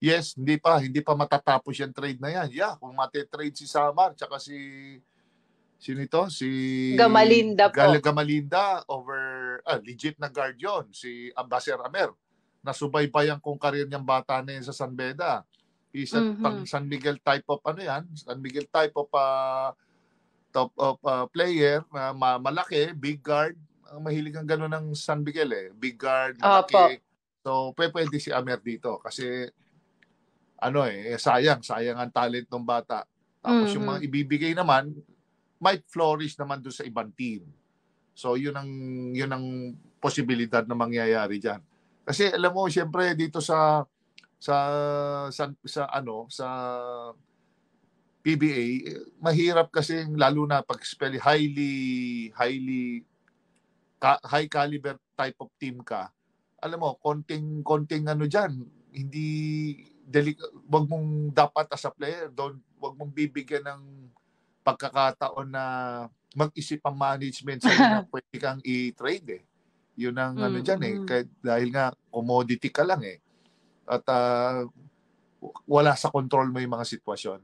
Yes, hindi pa matatapos yung trade na yan. Yeah, kung mate-trade si Samar tsaka sino ito? Si Gamalinda po. Gamalinda over legit na guard yun, si Ambassador Amer. Nasubaybayan kung karir niyang bata na yun sa San Beda. Isa pang San Miguel type of San Miguel type of player na malaki, big guard. Ang mahilig ang gano'n ng San Miguel big guard, malaki. So pwede si Amer dito kasi sayang ang talent ng bata. Tapos yung mga ibibigay naman might flourish naman doon sa ibang team. So yun ang posibilidad na mangyayari diyan. Kasi alam mo siyempre dito sa PBA mahirap kasi lalo na pag spell high caliber type of team ka. Alam mo konting diyan, hindi wag mong dapat as a player wag mong bibigyan ng pagkakataon na mag-isip ang management sa na pwede kang i-trade Yun ang diyan dahil nga commodity ka lang At wala sa control mo yung mga sitwasyon.